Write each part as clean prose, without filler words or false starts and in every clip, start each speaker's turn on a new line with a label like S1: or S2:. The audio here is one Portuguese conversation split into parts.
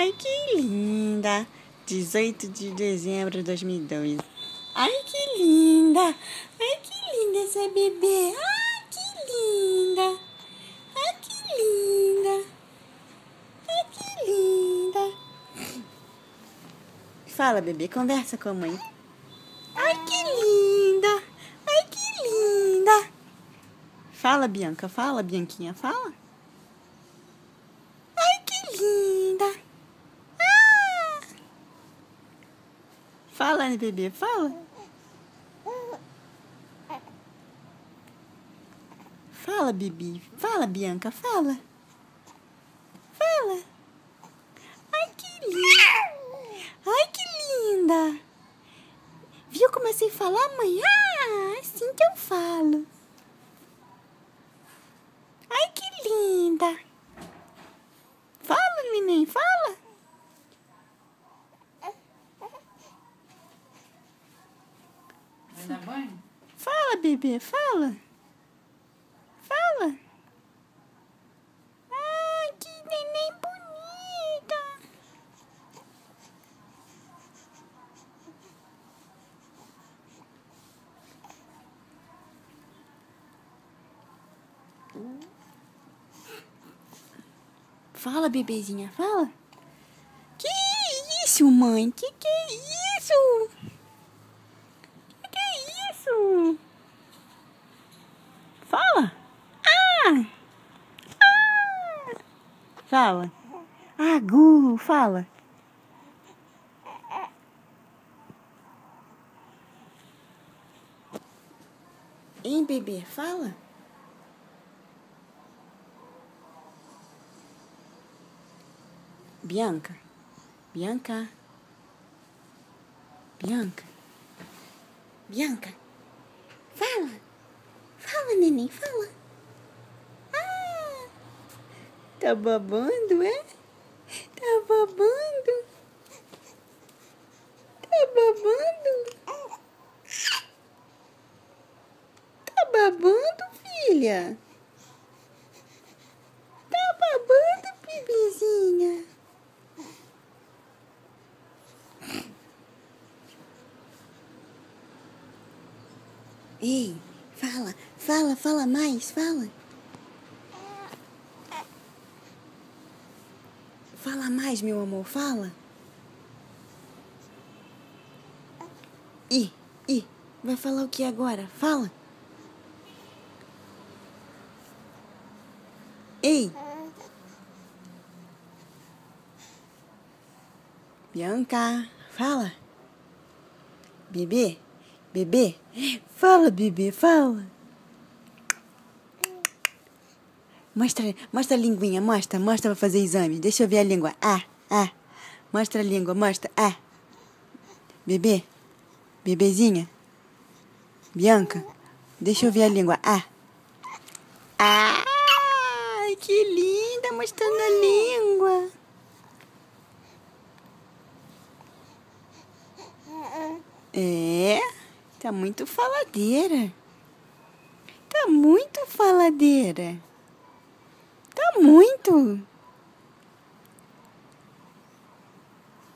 S1: Ai, que linda! 18 de dezembro de 2012. Ai, que linda! Ai, que linda essa bebê! Ai, que linda! Ai, que linda! Ai, que linda! Fala, bebê, conversa com a mãe. Ai, que linda! Ai, que linda! Fala, Bianca, fala, Bianquinha, fala. Ai, que linda! Ah! Fala, né, bebê, fala. Fala, Bibi. Fala, Bianca, fala. Fala. Ai, que linda. Ai, que linda. Viu como eu sei falar, mãe? Ah, assim que eu falo. Ai, que linda. Fala, neném, fala.
S2: Vai dar banho?
S1: Fala, bebê, fala. Fala. Ai, que neném bonita. Fala, bebezinha, fala. Que isso, mãe? Que é isso? Que é isso? Fala. Ah! Ah! Fala. Agu, fala. Hein, bebê, fala. Bianca. Bianca. Bianca. Bianca. Fala. Fala, neném, fala. Ah! Tá babando, é? Tá babando? Tá babando? Tá babando, filha? Tá babando, bebezinha? Ei, fala mais, fala. Fala mais, meu amor, fala. Ih, vai falar o que agora? Fala. Ei. Bianca, fala. Bebê, fala, bebê, fala. Mostra a linguinha, mostra pra fazer exame. Deixa eu ver a língua. Ah. Mostra a língua, mostra. Ah. Bebezinha. Bianca, deixa eu ver a língua. Ah. Ai, que linda, mostrando a língua. É, tá muito faladeira. Tá muito faladeira. Tá muito.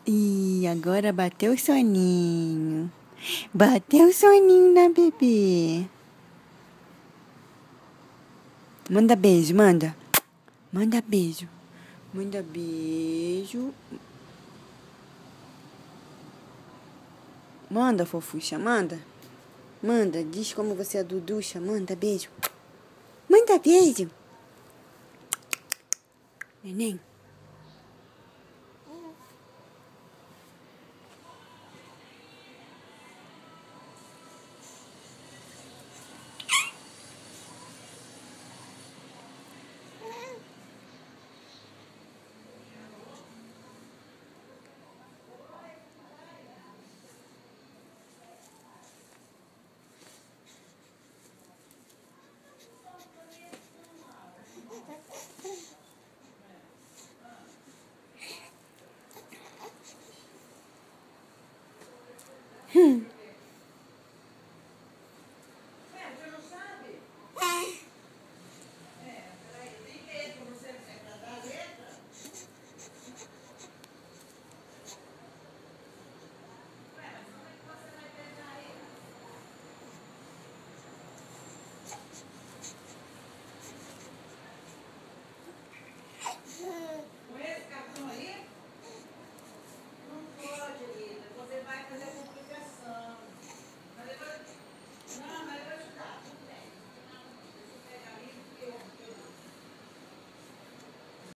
S1: E agora bateu o soninho. Bateu o soninho na bebê. Manda beijo, manda. Manda beijo. Manda beijo. Manda, fofucha, manda. Manda, diz como você é duducha. Manda beijo. Manda beijo. Neném.